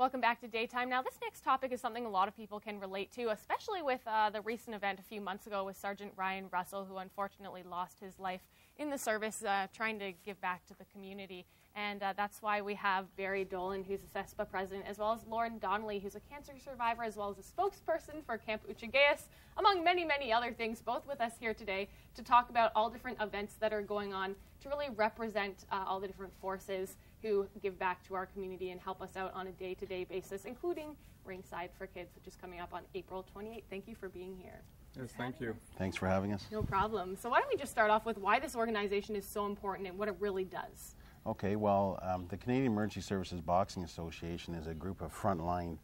Welcome back to Daytime. Now, this next topic is something a lot of people can relate to, especially with the recent event a few months ago with Sergeant Ryan Russell, who unfortunately lost his life in the service trying to give back to the community. And that's why we have Barry Dolan, who's the CESBA president, as well as Lauren Donnelly, who's a cancer survivor, as well as a spokesperson for Camp Oochigeas, among many, many other things, both with us here today to talk about all different events that are going on to really represent all the different forces who give back to our community and help us out on a day-to-day basis, including Ringside for Kids, which is coming up on April 28th. Thank you for being here. Yes, thank you. Thanks for having us. No problem. So why don't we just start off with why this organization is so important and what it really does? Okay, well, the Canadian Emergency Services Boxing Association is a group of frontline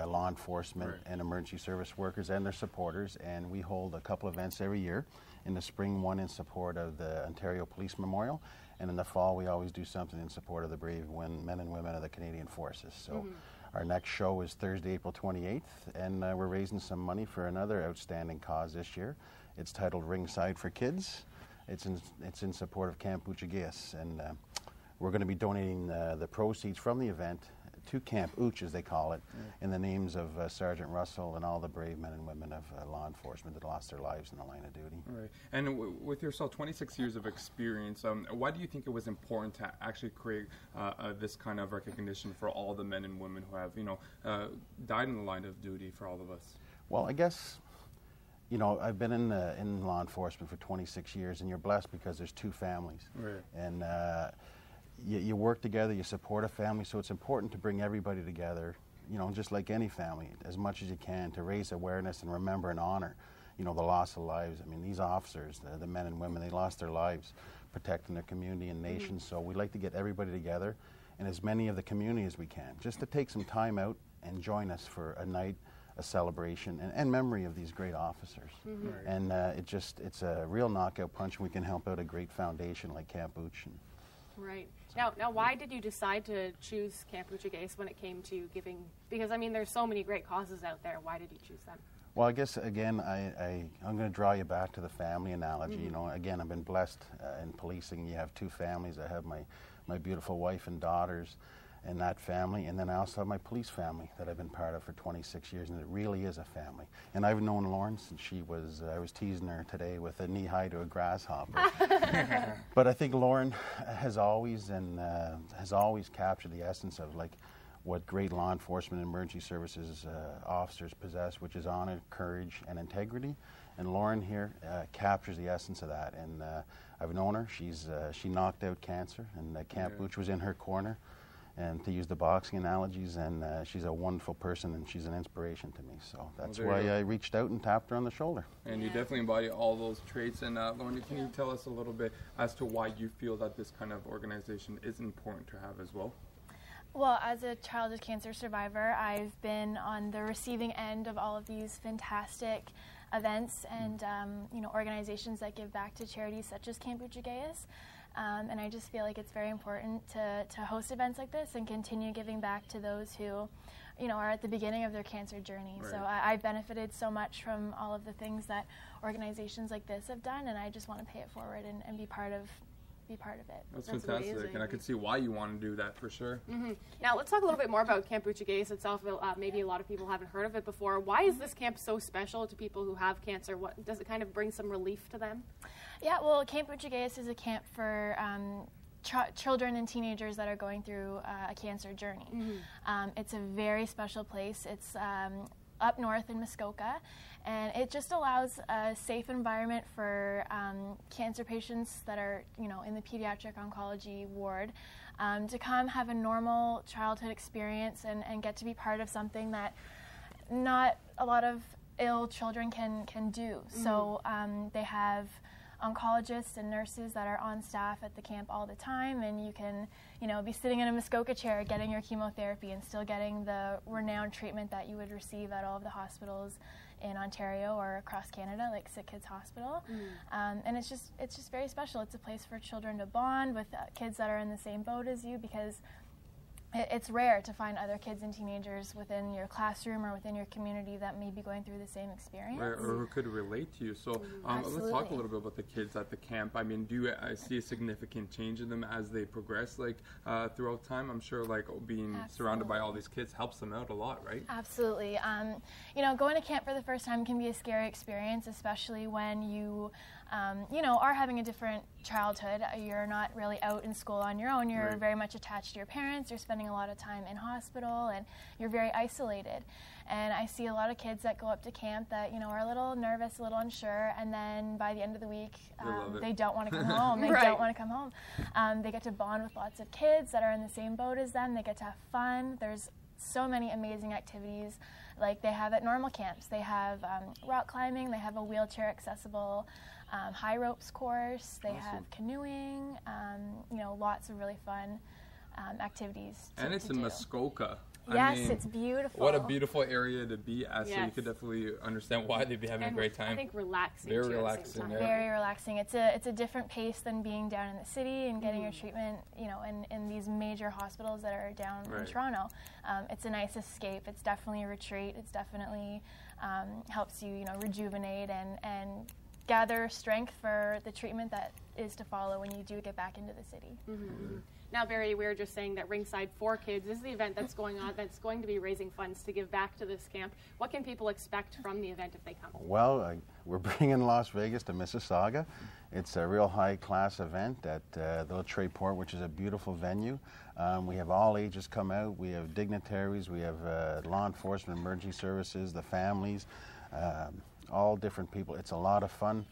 law enforcement and emergency service workers and their supporters, and we hold a couple events every year. In the spring, one in support of the Ontario Police Memorial, and in the fall we always do something in support of the brave men and women of the Canadian Forces. So our next show is Thursday, April 28th, and we're raising some money for another outstanding cause this year. It's titled Ringside for Kids. It's in support of Camp Oochigeas, and we're going to be donating the proceeds from the event to Camp Ooch, as they call it, in the names of Sergeant Russell and all the brave men and women of law enforcement that lost their lives in the line of duty. Right. And with yourself, 26 years of experience, why do you think it was important to actually create this kind of recognition for all the men and women who have, died in the line of duty for all of us? Well, I guess, I've been in law enforcement for 26 years, and you're blessed because there's two families. Right. And you work together, you support a family, so it's important to bring everybody together, just like any family, as much as you can, to raise awareness and remember and honor, the loss of lives. I mean, these officers, the men and women, they lost their lives protecting their community and nation, so we like to get everybody together, and as many of the community as we can, just to take some time out and join us for a night, a celebration, and memory of these great officers. Right. And it's a real knockout punch, and we can help out a great foundation like Camp Ooch. Right. Now, why did you decide to choose Camp Oochigeas when it came to giving? Because, I mean, there's so many great causes out there. Why did you choose them? Well, I guess, again, I'm going to draw you back to the family analogy. Again, I've been blessed in policing. You have two families. I have my beautiful wife and daughters and that family, and then I also have my police family that I've been part of for 26 years, and it really is a family. And I've known Lauren since I was teasing her today with a knee-high to a grasshopper. But I think Lauren has always captured the essence of what great law enforcement and emergency services officers possess, which is honor, courage, and integrity. And Lauren here captures the essence of that. And I've known her. She knocked out cancer, and Camp Ooch was in her corner. And to use the boxing analogies, and she's a wonderful person, and she's an inspiration to me. So that's why I reached out and tapped her on the shoulder. And you definitely embody all those traits. And Lauren, can you tell us a little bit as to why you feel that this kind of organization is important to have as well? Well, as a childhood cancer survivor, I've been on the receiving end of all of these fantastic events and organizations that give back to charities such as Camp Oochigeas. And I just feel like it's very important to host events like this and continue giving back to those who, are at the beginning of their cancer journey. Right. So I've benefited so much from all of the things that organizations like this have done, and I just want to pay it forward and be part of it. That's fantastic, amazing. And I can see why you want to do that for sure. Now, let's talk a little bit more about Camp Oochigeas itself. Maybe a lot of people haven't heard of it before. Why is this camp so special to people who have cancer? What does it kind of bring some relief to them? Yeah, well, Camp Oochigeas is a camp for children and teenagers that are going through a cancer journey. It's a very special place. It's up north in Muskoka, and it just allows a safe environment for cancer patients that are, in the pediatric oncology ward to come have a normal childhood experience and get to be part of something that not a lot of ill children can do. So they have oncologists and nurses that are on staff at the camp all the time, and you can, be sitting in a Muskoka chair getting your chemotherapy and still getting the renowned treatment that you would receive at all of the hospitals in Ontario or across Canada, like Sick Kids Hospital. And it's just very special. It's a place for children to bond with kids that are in the same boat as you, because it's rare to find other kids and teenagers within your classroom or within your community that may be going through the same experience. Or who could relate to you. So let's talk a little bit about the kids at the camp. I mean, do you see a significant change in them as they progress, like throughout time? I'm sure like being surrounded by all these kids helps them out a lot, right? Absolutely. You know, going to camp for the first time can be a scary experience, especially when you are having a different childhood. You're not really out in school on your own. You're very much attached to your parents. You're spending a lot of time in hospital, and you're very isolated. And I see a lot of kids that go up to camp that, are a little nervous, a little unsure, and then by the end of the week, they don't want to come home. They don't want to come home. They get to bond with lots of kids that are in the same boat as them. They get to have fun. There's so many amazing activities like they have at normal camps. They have rock climbing. They have a wheelchair accessible high ropes course. They have canoeing. Lots of really fun activities. And it's in Muskoka. Yes, I mean, it's beautiful. What a beautiful area to be at. So you could definitely understand why they'd be having a great time. I think relaxing. Very relaxing. Yeah. Very relaxing. It's a different pace than being down in the city and getting your treatment, in these major hospitals that are down in Toronto. It's a nice escape. It's definitely a retreat. It's definitely helps you, rejuvenate and gather strength for the treatment that is to follow when you do get back into the city. Now, Barry, we were just saying that Ringside for Kids is the event that's going on, that's going to be raising funds to give back to this camp. What can people expect from the event if they come? Well, we're bringing Las Vegas to Mississauga. It's a real high-class event at the Littré Port, which is a beautiful venue. We have all ages come out. We have dignitaries. We have law enforcement, emergency services, the families, all different people. It's a lot of fun,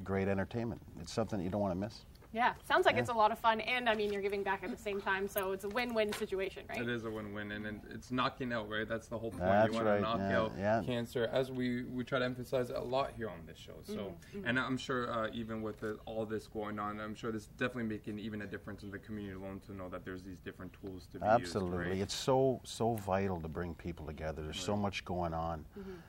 great entertainment. It's something you don't want to miss. Yeah, sounds like it's a lot of fun, and I mean, you're giving back at the same time, so it's a win-win situation, right? It is a win-win, and it's knocking out, right? That's the whole point. That's you want to knock out cancer, as we try to emphasize a lot here on this show. So, and I'm sure even with all this going on, I'm sure this definitely making even a difference in the community alone to know that there's these different tools to be used. Absolutely, right? It's so vital to bring people together. There's so much going on,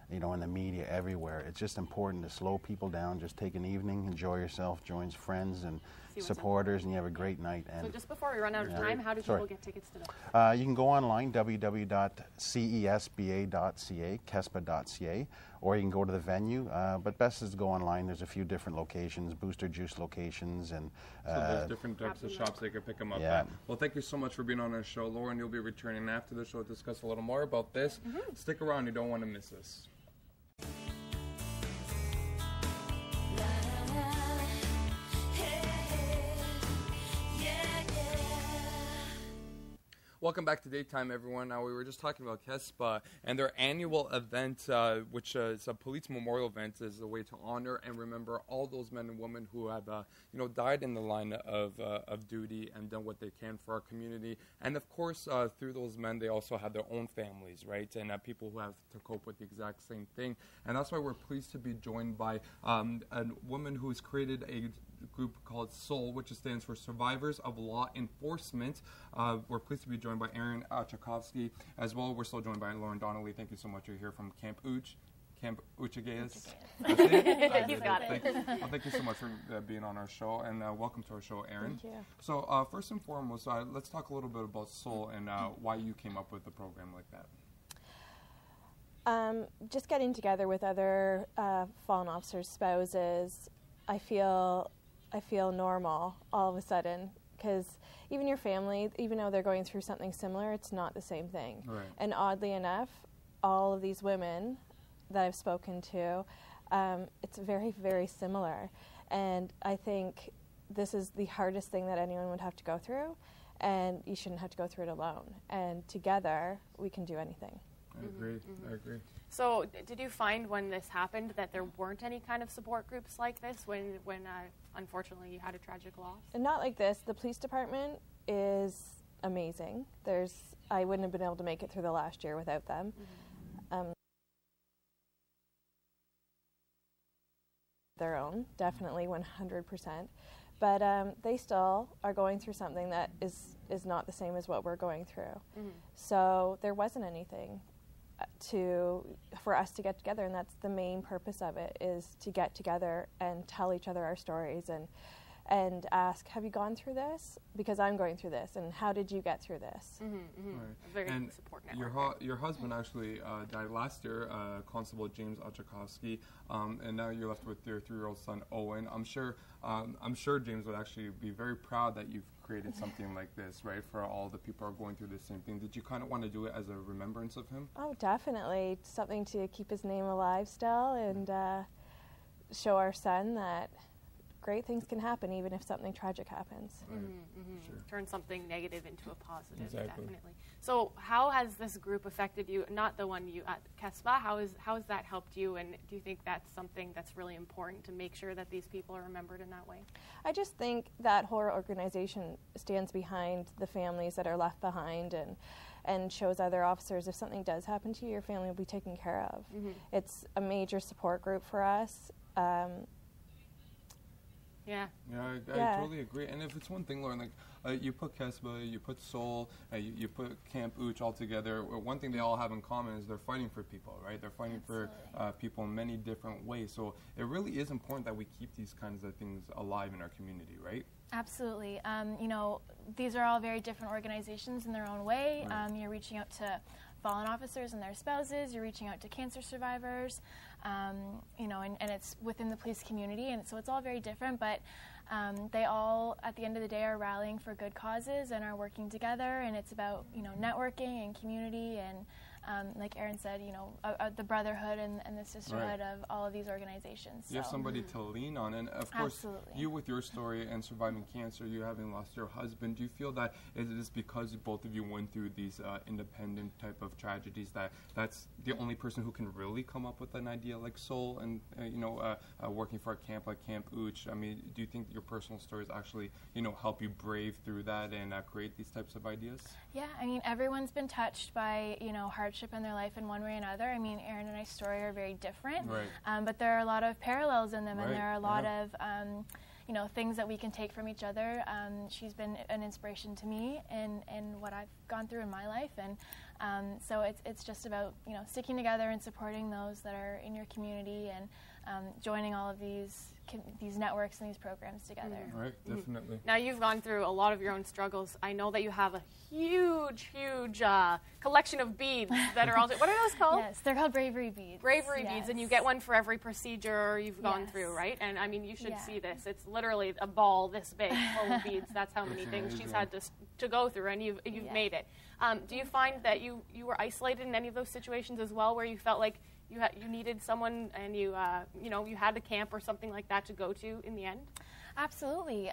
in the media everywhere. It's just important to slow people down, just take an evening, enjoy yourself, join friends and supporters, and you have a great night. And so just before we run out of time, how do people get tickets to this? You can go online, www.cesba.ca, CESBA.ca, or you can go to the venue, but best is to go online. There's a few different locations, Booster Juice locations, and so there's different types of shops they can pick them up at. Well, thank you so much for being on our show, Lauren. You'll be returning after the show to discuss a little more about this. Stick around, you don't want to miss this. Welcome back to Daytime, everyone. Now, we were just talking about CESBA and their annual event, which is a police memorial event, is a way to honor and remember all those men and women who have, died in the line of duty and done what they can for our community. And of course, through those men, they also have their own families, right? And people who have to cope with the exact same thing. And that's why we're pleased to be joined by a woman who's created a group called SOUL, which stands for Survivors of Law Enforcement. We're pleased to be joined by Aaron Tchaikovsky as well. We're still joined by Lauren Donnelly. Thank you so much. You're here from Camp Oochigeas. You've got it. Thank you so much for being on our show, and welcome to our show, Aaron. Thank you. So first and foremost, let's talk a little bit about SOUL and why you came up with a program like that. Just getting together with other fallen officers' spouses, I feel normal all of a sudden, because even your family, even though they're going through something similar, it's not the same thing. Right. And oddly enough, all of these women that I've spoken to, it's very, very similar. And I think this is the hardest thing that anyone would have to go through, and you shouldn't have to go through it alone. And together, we can do anything. I agree. I agree. So did you find when this happened that there weren't any kind of support groups like this when unfortunately you had a tragic loss? And not like this. The police department is amazing. I wouldn't have been able to make it through the last year without them. Their own, definitely 100%. But they still are going through something that is not the same as what we're going through. So there wasn't anything for us to get together, and that's the main purpose of it, is to get together and tell each other our stories and and ask, have you gone through this? Because I'm going through this, and how did you get through this? Right. A very And support network. your husband actually died last year, Constable James Oochigeas, and now you're left with your 3-year-old son Owen. I'm sure James would actually be very proud that you've created something like this, right? For all the people who are going through the same thing. Did you kind of want to do it as a remembrance of him? Oh, definitely. Something to keep his name alive still, and show our son that great things can happen even if something tragic happens. Sure. Turn something negative into a positive, Exactly. definitely. So how has this group affected you, not the one you at CESBA, how has that helped you, and do you think that's something that's really important to make sure that these people are remembered in that way? I just think that whole organization stands behind the families that are left behind, and shows other officers if something does happen to you, your family will be taken care of. It's a major support group for us. Yeah, I totally agree. And if it's one thing, Lauren, like you put CESBA, you put Soul, you put Camp Ooch all together, one thing they all have in common is they're fighting for people, right? They're fighting for people in many different ways. So it really is important that we keep these kinds of things alive in our community, right? Absolutely. You know, these are all very different organizations in their own way. Right. You're reaching out to fallen officers and their spouses. You're reaching out to cancer survivors. You know, and it's within the police community, and so it's all very different. But they all, at the end of the day, are rallying for good causes and are working together. And it's about, you know, networking and community and. Like Aaron said, you know, the brotherhood and the sisterhood of all of these organizations. You have somebody to lean on, and of course, you with your story and surviving cancer, you having lost your husband, do you feel that it is because both of you went through these independent type of tragedies that's the only person who can really come up with an idea like Soul and, you know, working for a camp like Camp Ooch? I mean, do you think your personal stories actually, you know, help you brave through that and create these types of ideas? Yeah, I mean, everyone's been touched by, you know, hardship in their life in one way or another. I mean, Aaron and I's story are very different, but there are a lot of parallels in them, and there are a lot of, you know, things that we can take from each other. She's been an inspiration to me in what I've gone through in my life, and so it's just about, you know, sticking together and supporting those that are in your community and joining all of these networks and these programs together. Right, definitely. Now, you've gone through a lot of your own struggles. I know that you have a huge collection of beads that are all, what are those called? Yes, they're called bravery beads. Bravery beads, and you get one for every procedure you've gone through, right? And I mean, you should see this. It's literally a ball this big full of beads. That's how many things she's had to go through, and you've made it. Do you find that you were isolated in any of those situations as well, where you felt like you needed someone, and you know, you had a camp or something like that to go to in the end? Absolutely.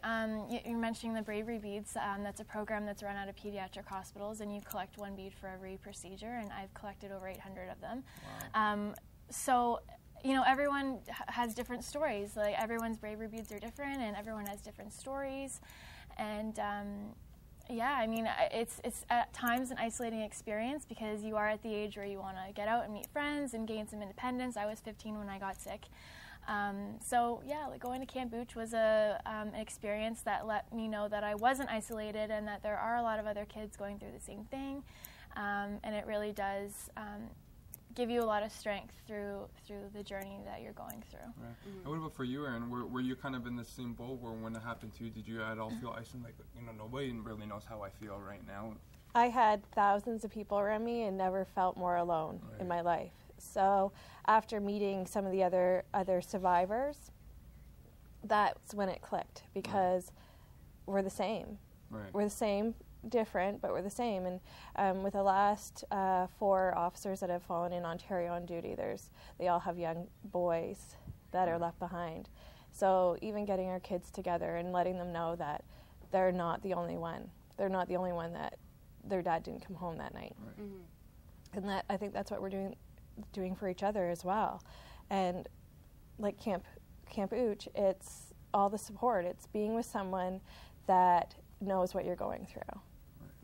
You're mentioning the bravery beads. That's a program that's run out of pediatric hospitals, and you collect one bead for every procedure, and I've collected over 800 of them. Wow. So, you know, everyone has different stories. Like, everyone's bravery beads are different, and everyone has different stories. And yeah, I mean, it's at times an isolating experience because you are at the age where you want to get out and meet friends and gain some independence. I was 15 when I got sick. So yeah, like going to Camp Ooch was an experience that let me know that I wasn't isolated and that there are a lot of other kids going through the same thing. And it really does give you a lot of strength through the journey that you're going through. Right. And what about for you, Aaron? Were you kind of in the same boat where when it happened to you, did you at all feel isolated? Like, you know, nobody really knows how I feel right now. I had thousands of people around me and never felt more alone in my life. So after meeting some of the other survivors, that's when it clicked, because we're the same. We're the same, different, but we're the same. And with the last 4 officers that have fallen in Ontario on duty, they all have young boys that are left behind. So even getting our kids together and letting them know that they're not the only one. They're not the only one that their dad didn't come home that night. And that, I think that's what we're doing for each other as well. And like Camp Ooch, it's all the support. It's being with someone that knows what you're going through.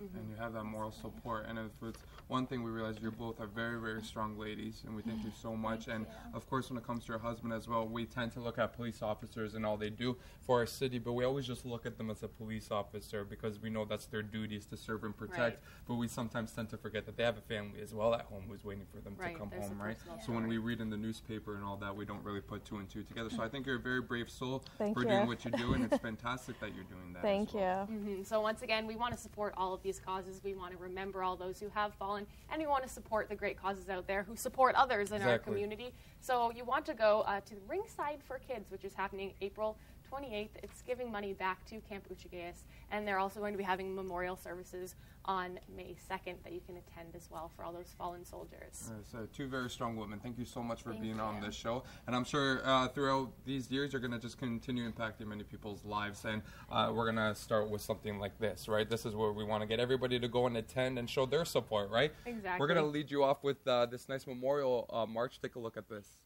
and you have that moral support. And if it's one thing we realize, you both are very, very strong ladies, and we thank you so much. And of course, when it comes to your husband as well, we tend to look at police officers and all they do for our city, but we always just look at them as a police officer because we know that's their duty is to serve and protect. Right. But we sometimes tend to forget that they have a family as well at home who's waiting for them to come home, right? So when we read in the newspaper and all that, we don't really put two and two together. So I think you're a very brave soul for doing what you do, and it's fantastic that you're doing that. Thank you. So once again, we want to support all of these causes. We want to remember all those who have fallen, and we want to support the great causes out there who support others in our community. So you want to go to Ringside for Kids, which is happening April 28th. It's giving money back to Camp Oochigeas, and they're also going to be having memorial services on May 2nd that you can attend as well for all those fallen soldiers. So two very strong women. Thank you so much for being on this show. And I'm sure throughout these years, you're going to just continue impacting many people's lives. And we're going to start with something like this, right? This is where we want to get everybody to go and attend and show their support, right? Exactly. We're going to lead you off with this nice memorial march. Take a look at this.